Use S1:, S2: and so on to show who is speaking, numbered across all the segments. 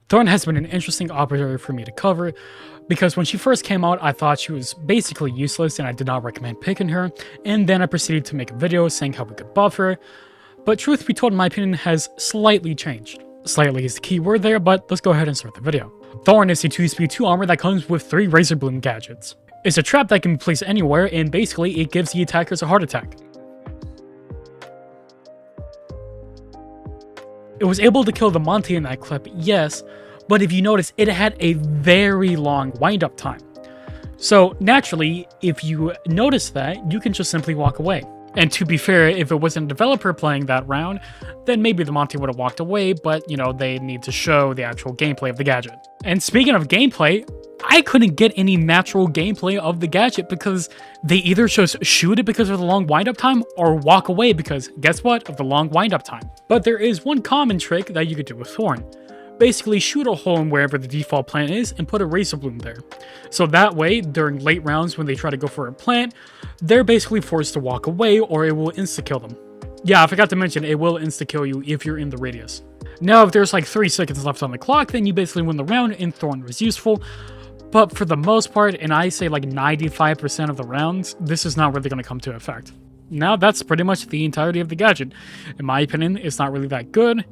S1: Thorn has been an interesting operator for me to cover, because when she first came out, I thought she was basically useless and I did not recommend picking her, and then I proceeded to make a video saying how we could buff her, but truth be told, my opinion has slightly changed. Slightly is the key word there, but let's go ahead and start the video. Thorn is a 2-speed 2 armor that comes with 3 Razor Bloom gadgets. It's a trap that can be placed anywhere, and basically it gives the attackers a heart attack. It was able to kill the Monty in that clip, yes, but if you notice, it had a very long wind-up time. So naturally, if you notice that, you can just simply walk away. And to be fair, if it wasn't a developer playing that round, then maybe the Monty would have walked away, but, you know, they need to show the actual gameplay of the gadget. And speaking of gameplay, I couldn't get any natural gameplay of the gadget because they either just shoot it because of the long wind-up time or walk away because, guess what, of the long wind-up time. But there is one common trick that you could do with Thorn. Basically, shoot a hole in wherever the default plant is and put a Razor Bloom there. So that way, during late rounds when they try to go for a plant, they're basically forced to walk away or it will insta-kill them. Yeah, I forgot to mention, it will insta-kill you if you're in the radius. Now, if there's like 3 seconds left on the clock, then you basically win the round and Thorn was useful. But for the most part, and I say like 95% of the rounds, this is not really going to come to effect. Now, that's pretty much the entirety of the gadget. In my opinion, it's not really that good.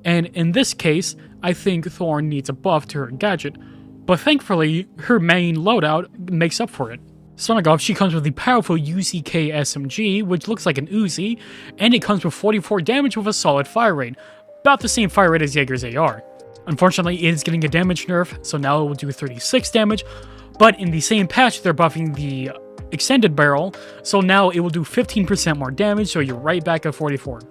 S1: And in this case, I think Thorn needs a buff to her gadget, but thankfully, her main loadout makes up for it. Starting off, she comes with the powerful UCK SMG, which looks like an Uzi, and it comes with 44 damage with a solid fire rate, about the same fire rate as Jaeger's AR. Unfortunately, it is getting a damage nerf, so now it will do 36 damage, but in the same patch, they're buffing the extended barrel, so now it will do 15% more damage, so you're right back at 44.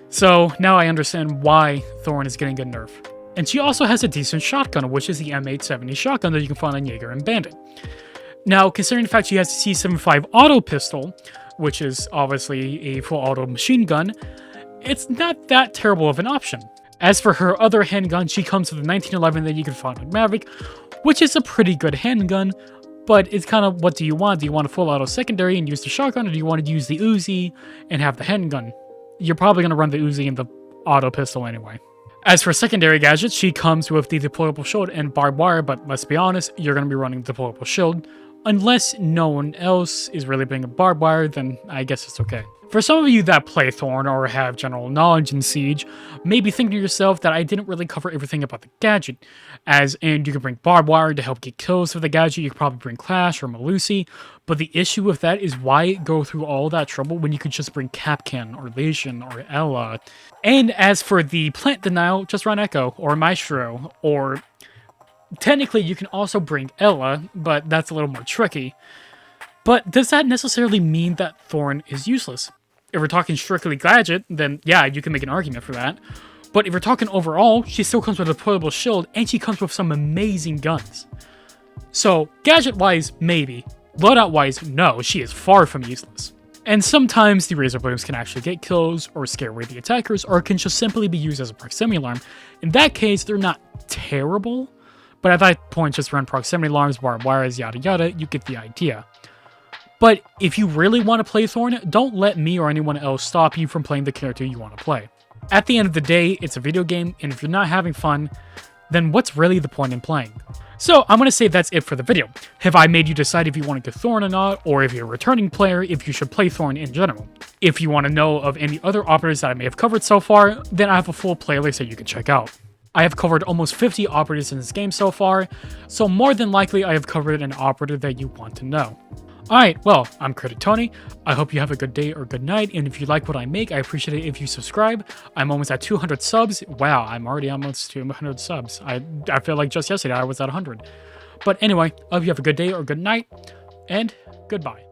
S1: So now I understand why Thorn is getting a nerf. And she also has a decent shotgun, which is the M870 shotgun that you can find on Jaeger and Bandit. Now, considering the fact she has the C75 auto pistol, which is obviously a full auto machine gun, it's not that terrible of an option. As for her other handgun, she comes with the 1911 that you can find on Mavic, which is a pretty good handgun, but it's kind of, what do you want? Do you want a full auto secondary and use the shotgun, or do you want to use the Uzi and have the handgun? You're probably going to run the Uzi and the auto pistol anyway. As for secondary gadgets, she comes with the deployable shield and barbed wire, but let's be honest, you're going to be running the deployable shield. Unless no one else is really bringing a barbed wire, then I guess it's okay. For some of you that play Thorn or have general knowledge in Siege, maybe thinking to yourself that I didn't really cover everything about the gadget, as in you can bring barbed wire to help get kills with the gadget, you could probably bring Clash or Malusi, but the issue with that is why go through all that trouble when you could just bring Kapkan or Lesion or Ella. And as for the plant denial, just run Echo or Maestro, or technically you can also bring Ella, but that's a little more tricky. But does that necessarily mean that Thorn is useless? If we're talking strictly gadget, then yeah, you can make an argument for that. But if we're talking overall, she still comes with a deployable shield, and she comes with some amazing guns. So, gadget-wise, maybe. Loadout-wise, no, she is far from useless. And sometimes the Razor Blooms can actually get kills, or scare away the attackers, or can just simply be used as a proximity alarm. In that case, they're not terrible, but at that point, just run proximity alarms, barbed wires, yada yada, you get the idea. But if you really want to play Thorn, don't let me or anyone else stop you from playing the character you want to play. At the end of the day, it's a video game, and if you're not having fun, then what's really the point in playing? So I'm going to say that's it for the video. Have I made you decide if you want to get Thorn or not, or if you're a returning player, if you should play Thorn in general? If you want to know of any other operators that I may have covered so far, then I have a full playlist that you can check out. I have covered almost 50 operators in this game so far, so more than likely I have covered an operator that you want to know. Alright, well, I'm Critic Tony. I hope you have a good day or good night, and if you like what I make, I appreciate it if you subscribe. I'm almost at 200 subs. Wow, I'm already almost 200 subs. I feel like just yesterday I was at 100. But anyway, I hope you have a good day or good night, and goodbye.